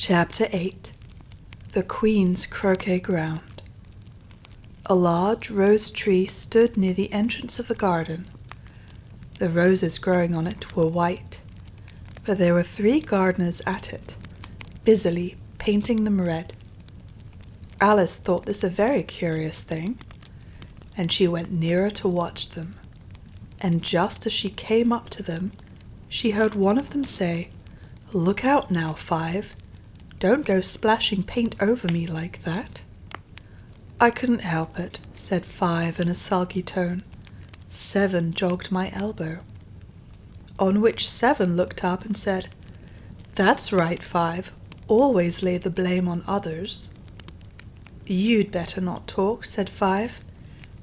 Chapter 8. The Queen's Croquet-Ground. A large rose tree stood near the entrance of the garden. The roses growing on it were white, but there were 3 gardeners at it, busily painting them red. Alice thought this a very curious thing, and she went nearer to watch them, and just as she came up to them, she heard one of them say, "Look out now, 5. Don't go splashing paint over me like that." "I couldn't help it," said 5 in a sulky tone. 7 jogged my elbow. On which 7 looked up and said, "That's right, 5. Always lay the blame on others." "You'd better not talk," said 5.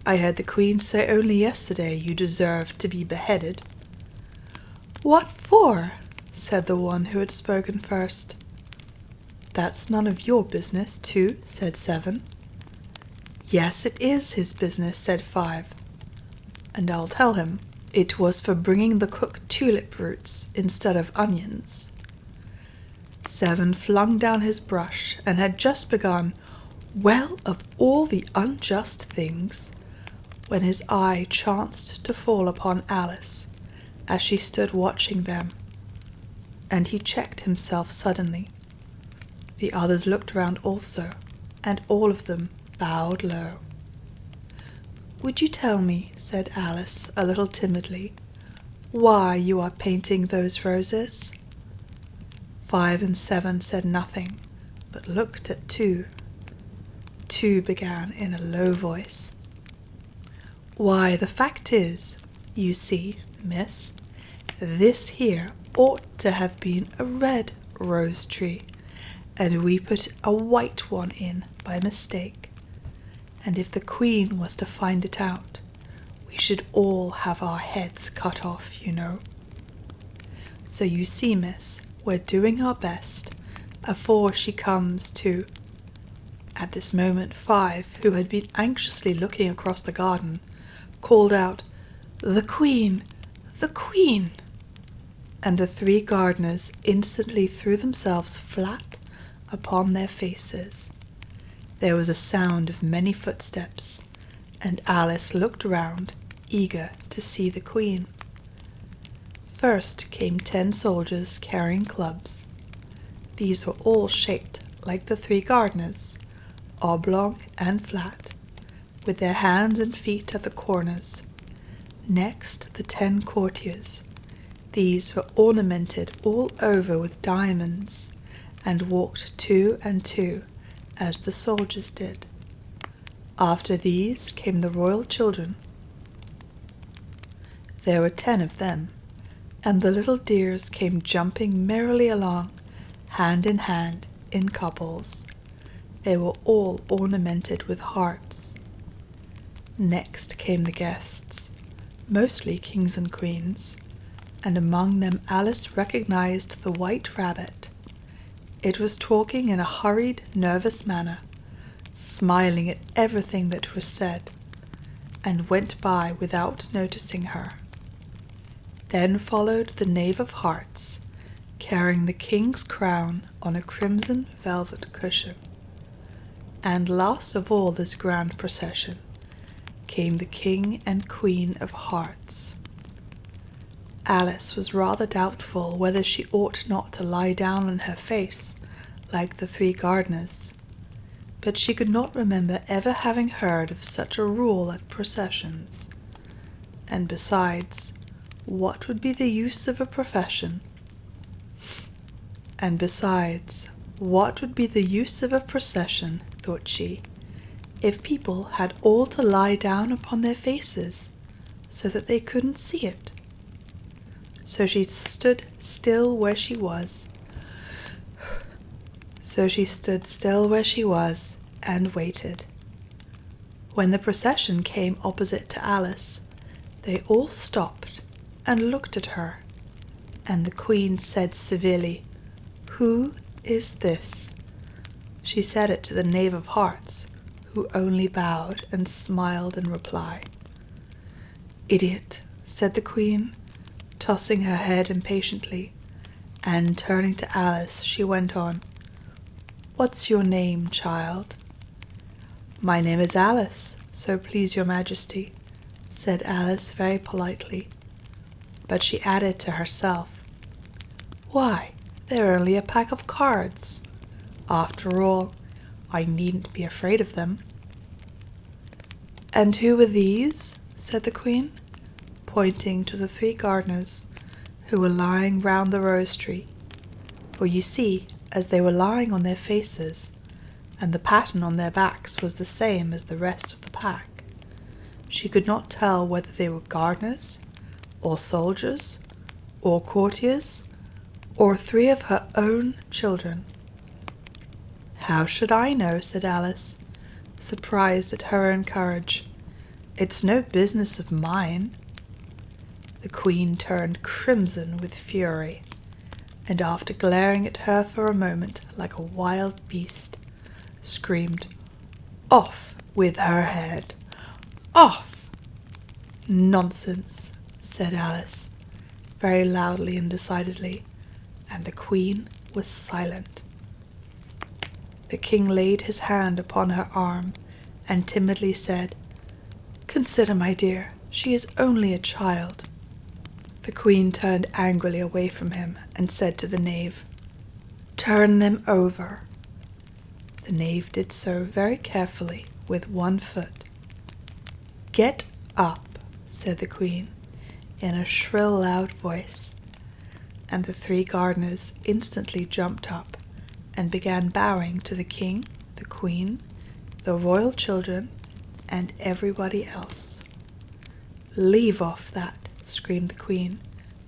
"I heard the Queen say only yesterday you deserved to be beheaded." "What for?" said the one who had spoken first. "That's none of your business, too," said 7. "Yes, it is his business," said 5. "And I'll tell him. It was for bringing the cook tulip roots instead of onions." 7 flung down his brush and had just begun, "Well, of all the unjust things," when his eye chanced to fall upon Alice as she stood watching them, and he checked himself suddenly. The others looked round also, and all of them bowed low. "Would you tell me," said Alice a little timidly, "why you are painting those roses?" 5 and 7 said nothing, but looked at 2. 2 began in a low voice. "Why, the fact is, you see, miss, this here ought to have been a red rose tree, and we put a white one in by mistake. And if the Queen was to find it out, we should all have our heads cut off, you know. So you see, miss, we're doing our best afore she comes to—" At this moment 5, who had been anxiously looking across the garden, called out, "The Queen! The Queen!" And the 3 gardeners instantly threw themselves flat upon their faces. There was a sound of many footsteps, and Alice looked round, eager to see the Queen. First came 10 soldiers carrying clubs. These were all shaped like the 3 gardeners, oblong and flat, with their hands and feet at the corners. Next the 10 courtiers. These were ornamented all over with diamonds, and walked 2 and 2, as the soldiers did. After these came the royal children. There were 10 of them, and the little dears came jumping merrily along, hand in hand, in couples. They were all ornamented with hearts. Next came the guests, mostly kings and queens, and among them Alice recognized the white rabbit. It was talking in a hurried, nervous manner, smiling at everything that was said, and went by without noticing her. Then followed the Knave of Hearts, carrying the king's crown on a crimson velvet cushion. And last of all this grand procession came the King and Queen of Hearts. Alice was rather doubtful whether she ought not to lie down on her face like the 3 gardeners, but she could not remember ever having heard of such a rule at processions. And besides, what would be the use of a procession? Thought she, if people had all to lie down upon their faces so that they couldn't see it? So she stood still where she was. And waited. When the procession came opposite to Alice, they all stopped and looked at her, and the Queen said severely, "Who is this?" She said it to the Knave of Hearts, who only bowed and smiled in reply. "Idiot," said the Queen, tossing her head impatiently, and turning to Alice she went on, What's your name, child?" "My name is Alice, so please your majesty," said Alice very politely. But she added to herself, "Why, they're only a pack of cards. After all, I needn't be afraid of them." "And who are these?" said the Queen, pointing to the 3 gardeners who were lying round the rose tree. For you see, as they were lying on their faces, and the pattern on their backs was the same as the rest of the pack, she could not tell whether they were gardeners, or soldiers, or courtiers, or 3 of her own children. "How should I know?" said Alice, surprised at her own courage. "It's no business of mine." The Queen turned crimson with fury, and after glaring at her for a moment like a wild beast, screamed, "Off with her head! Off!" "Nonsense," said Alice, very loudly and decidedly, and the Queen was silent. The King laid his hand upon her arm and timidly said, "Consider, my dear, she is only a child." The Queen turned angrily away from him and said to the knave, "Turn them over." The knave did so very carefully with 1 foot. "Get up," said the Queen, in a shrill, loud voice, and the 3 gardeners instantly jumped up and began bowing to the King, the Queen, the royal children, and everybody else. "Leave off that," screamed the Queen.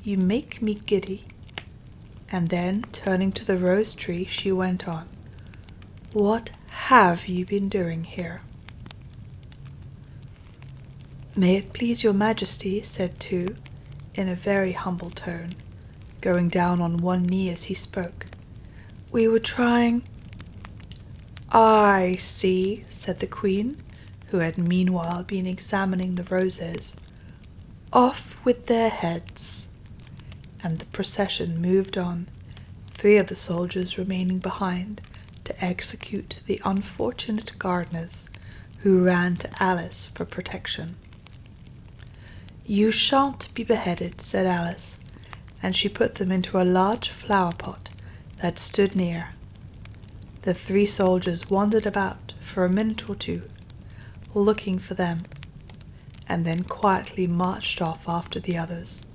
"You make me giddy." And then, turning to the rose tree, she went on, "What have you been doing here?" "May it please your majesty," said Tu, in a very humble tone, going down on 1 knee as he spoke, "we were trying—" "I see," said the Queen, who had meanwhile been examining the roses. "Off with their heads." And the procession moved on, 3 of the soldiers remaining behind to execute the unfortunate gardeners who ran to Alice for protection. "You shan't be beheaded," said Alice, and she put them into a large flower pot that stood near. The 3 soldiers wandered about for a minute or 2, looking for them, and then quietly marched off after the others.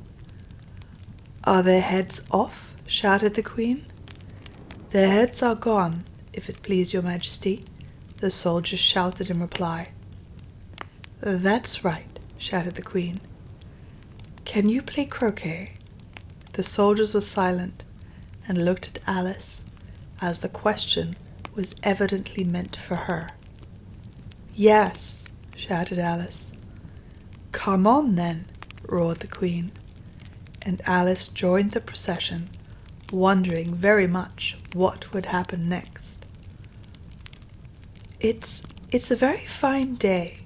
"Are their heads off?" shouted the Queen. "Their heads are gone, if it please your majesty," the soldiers shouted in reply. "That's right," shouted the Queen. "Can you play croquet?" The soldiers were silent and looked at Alice, as the question was evidently meant for her. "Yes," shouted Alice. "Come on, then," roared the Queen, and Alice joined the procession, wondering very much what would happen next. It's a very fine day,"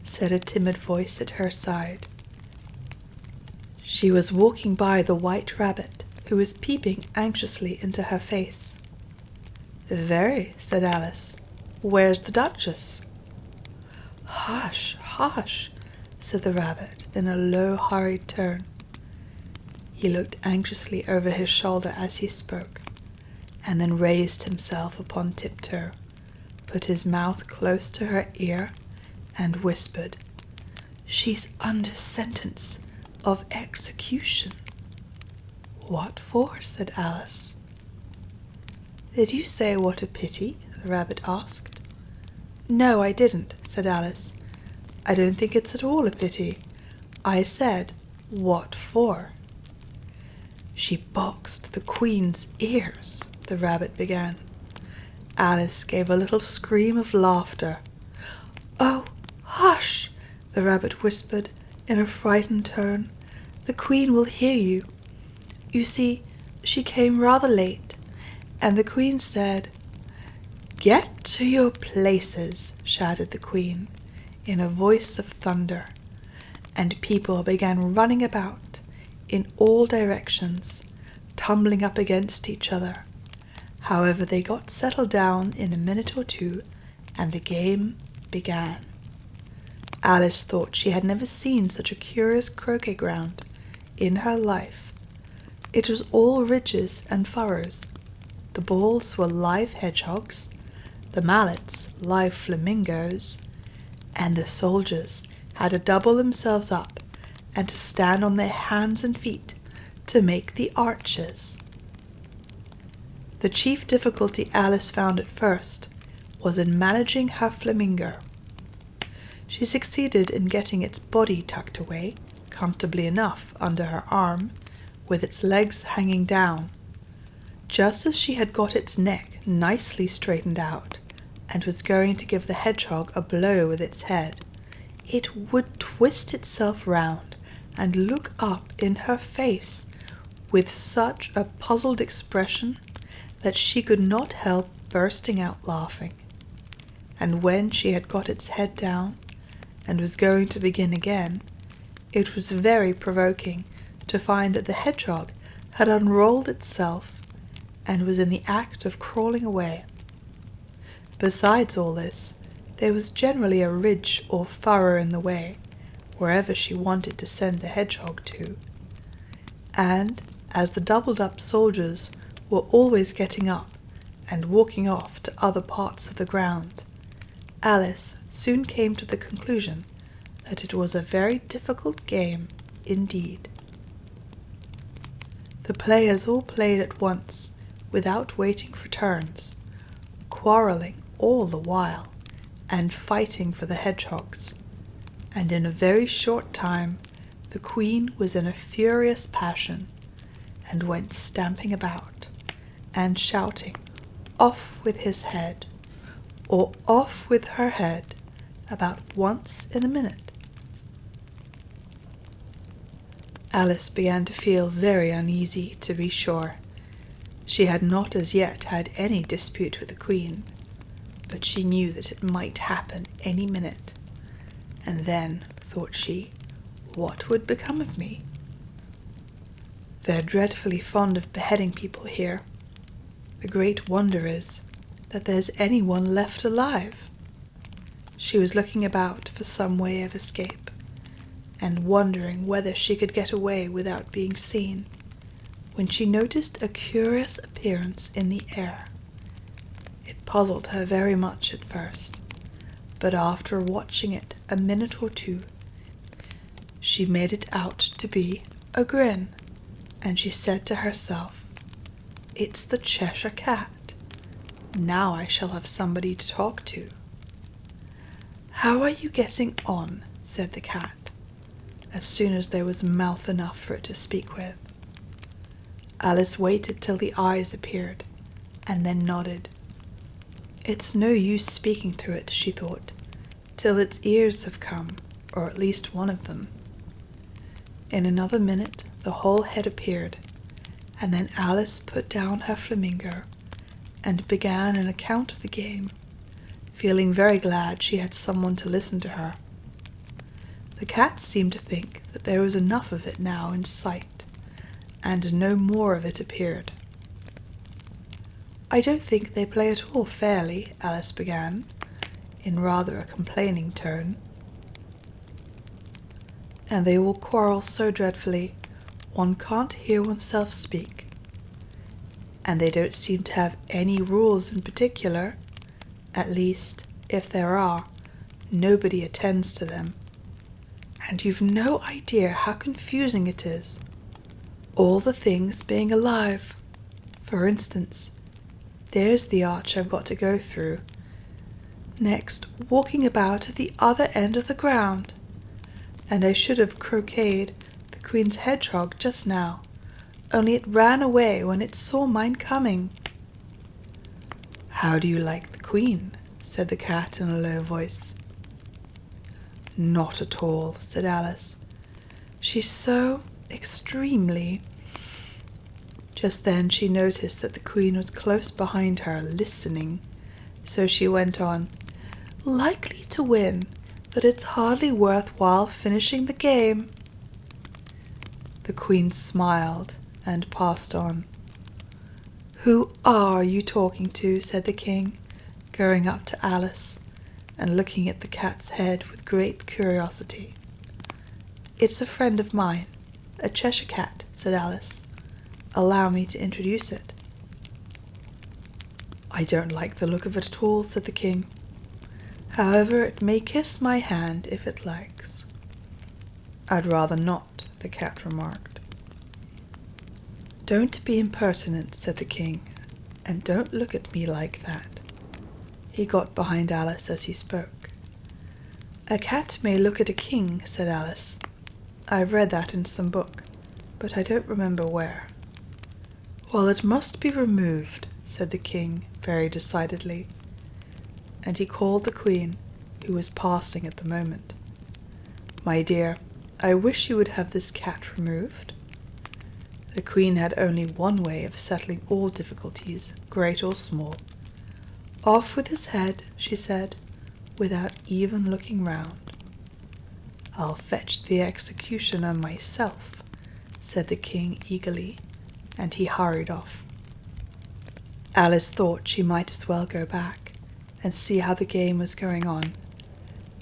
said a timid voice at her side. She was walking by the White Rabbit, who was peeping anxiously into her face. "Very," said Alice. "Where's the Duchess?" "Hush, hush," said the Rabbit in a low, hurried tone. He looked anxiously over his shoulder as he spoke, and then raised himself upon tiptoe, put his mouth close to her ear, and whispered, "She's under sentence of execution." "What for?" said Alice. "Did you say what a pity?" the Rabbit asked. "No, I didn't," said Alice. "I don't think it's at all a pity. I said, what for?" "She boxed the Queen's ears," the Rabbit began. Alice gave a little scream of laughter. "Oh, hush!" the Rabbit whispered in a frightened tone. "The Queen will hear you. You see, she came rather late, and the Queen said—" "Get to your places," shouted the Queen in a voice of thunder, and people began running about in all directions, tumbling up against each other. However, they got settled down in a minute or two, and the game began. Alice thought she had never seen such a curious croquet-ground in her life. It was all ridges and furrows. The balls were live hedgehogs, the mallets live flamingos, and the soldiers had to double themselves up and to stand on their hands and feet to make the arches. The chief difficulty Alice found at first was in managing her flamingo. She succeeded in getting its body tucked away comfortably enough under her arm, with its legs hanging down. Just as she had got its neck nicely straightened out and was going to give the hedgehog a blow with its head, it would twist itself round and look up in her face with such a puzzled expression that she could not help bursting out laughing. And when she had got its head down and was going to begin again, it was very provoking to find that the hedgehog had unrolled itself and was in the act of crawling away. Besides all this, there was generally a ridge or furrow in the way, wherever she wanted to send the hedgehog to. And as the doubled-up soldiers were always getting up and walking off to other parts of the ground, Alice soon came to the conclusion that it was a very difficult game indeed. The players all played at once, without waiting for turns, quarrelling all the while, and fighting for the hedgehogs, and in a very short time the queen was in a furious passion, and went stamping about, and shouting, "Off with his head," or "Off with her head," about once in a minute. Alice began to feel very uneasy, to be sure. She had not as yet had any dispute with the queen, but she knew that it might happen any minute. And then, thought she, what would become of me? They're dreadfully fond of beheading people here. The great wonder is that there's anyone left alive. She was looking about for some way of escape, and wondering whether she could get away without being seen, when she noticed a curious appearance in the air. It puzzled her very much at first, but after watching it a minute or two, she made it out to be a grin, and she said to herself, "It's the Cheshire Cat. Now I shall have somebody to talk to." "How are you getting on?" said the cat, as soon as there was mouth enough for it to speak with. Alice waited till the eyes appeared, and then nodded. "It's no use speaking to it," she thought, "till its ears have come, or at least one of them." In another minute the whole head appeared, and then Alice put down her flamingo and began an account of the game, feeling very glad she had someone to listen to her. The cat seemed to think that there was enough of it now in sight, and no more of it appeared. "I don't think they play at all fairly," Alice began, in rather a complaining tone. "And they all quarrel so dreadfully, one can't hear oneself speak. And they don't seem to have any rules in particular. At least, if there are, nobody attends to them. And you've no idea how confusing it is. All the things being alive. For instance, there's the arch I've got to go through. Next, walking about at the other end of the ground. And I should have croqueted the queen's hedgehog just now, only it ran away when it saw mine coming." "How do you like the queen?" said the cat in a low voice. "Not at all," said Alice. "She's so extremely—" Just then she noticed that the queen was close behind her, listening, so she went on, "Likely to win, that it's hardly worth while finishing the game." The queen smiled and passed on. "Who are you talking to?" said the king, going up to Alice and looking at the cat's head with great curiosity. "It's a friend of mine, a Cheshire cat," said Alice. "Allow me to introduce it." "I don't like the look of it at all," said the king. "However, it may kiss my hand if it likes." "I'd rather not," the cat remarked. "Don't be impertinent," said the king, "and don't look at me like that." He got behind Alice as he spoke. "A cat may look at a king," said Alice. "I've read that in some book, but I don't remember where." "Well, it must be removed," said the king very decidedly, and he called the queen, who was passing at the moment. "My dear, I wish you would have this cat removed." The queen had only one way of settling all difficulties, great or small. "Off with his head," she said, without even looking round. "I'll fetch the executioner myself," said the king eagerly, and he hurried off. Alice thought she might as well go back and see how the game was going on,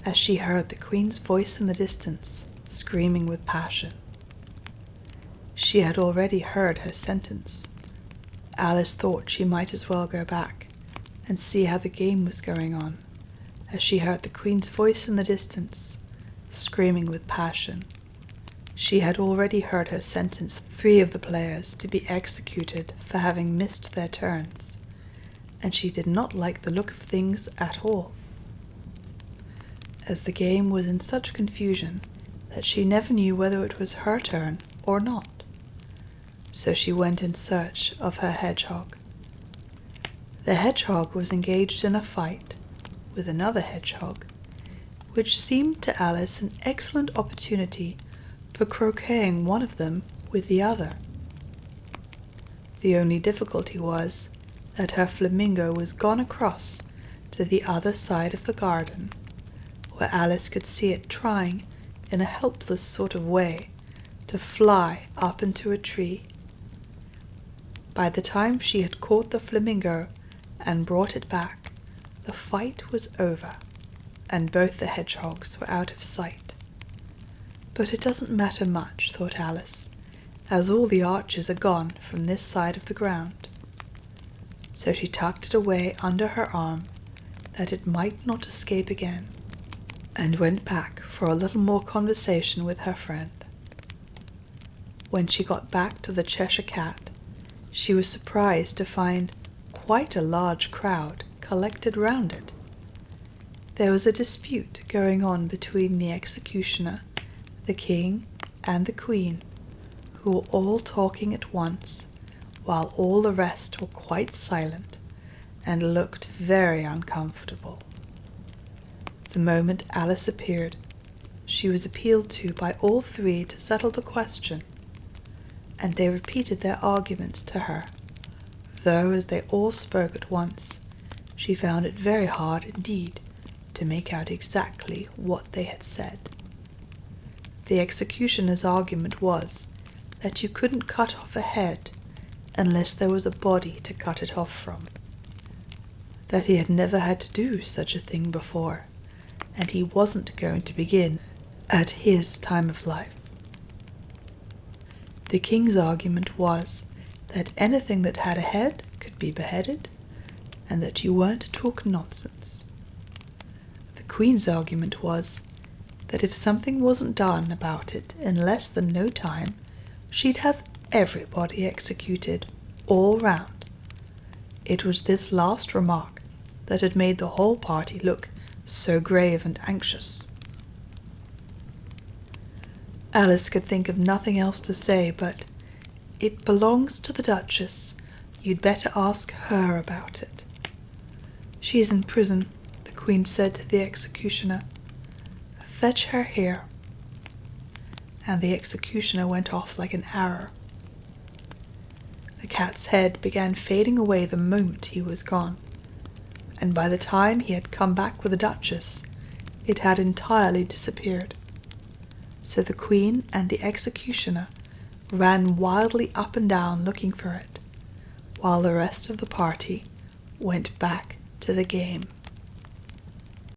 as she heard the queen's voice in the distance, screaming with passion. She had already heard her sentence. Alice thought she might as well go back and see how the game was going on, as she heard the queen's voice in the distance, screaming with passion. She had already heard her sentence 3 of the players to be executed for having missed their turns, and she did not like the look of things at all. As the game was in such confusion that she never knew whether it was her turn or not, so she went in search of her hedgehog. The hedgehog was engaged in a fight with another hedgehog, which seemed to Alice an excellent opportunity for croqueting one of them with the other. The only difficulty was that her flamingo was gone across to the other side of the garden, where Alice could see it trying in a helpless sort of way to fly up into a tree. By the time she had caught the flamingo and brought it back, the fight was over, and both the hedgehogs were out of sight. But it doesn't matter much, thought Alice, as all the archers are gone from this side of the ground. So she tucked it away under her arm, that it might not escape again, and went back for a little more conversation with her friend. When she got back to the Cheshire Cat, she was surprised to find quite a large crowd collected round it. There was a dispute going on between the executioner, the king, and the queen, who were all talking at once, while all the rest were quite silent and looked very uncomfortable. The moment Alice appeared, she was appealed to by all 3 to settle the question, and they repeated their arguments to her, though as they all spoke at once, she found it very hard indeed to make out exactly what they had said. The executioner's argument was that you couldn't cut off a head unless there was a body to cut it off from, that he had never had to do such a thing before, and he wasn't going to begin at his time of life. The king's argument was that anything that had a head could be beheaded, and that you weren't to talk nonsense. The queen's argument was that if something wasn't done about it in less than no time, she'd have everybody executed all round. It was this last remark that had made the whole party look so grave and anxious. Alice could think of nothing else to say but, "It belongs to the Duchess. You'd better ask her about it." "She's in prison," the queen said to the executioner. "Fetch her here." And the executioner went off like an arrow. The cat's head began fading away the moment he was gone, and by the time he had come back with the Duchess, it had entirely disappeared. So the queen and the executioner ran wildly up and down looking for it, while the rest of the party went back to the game.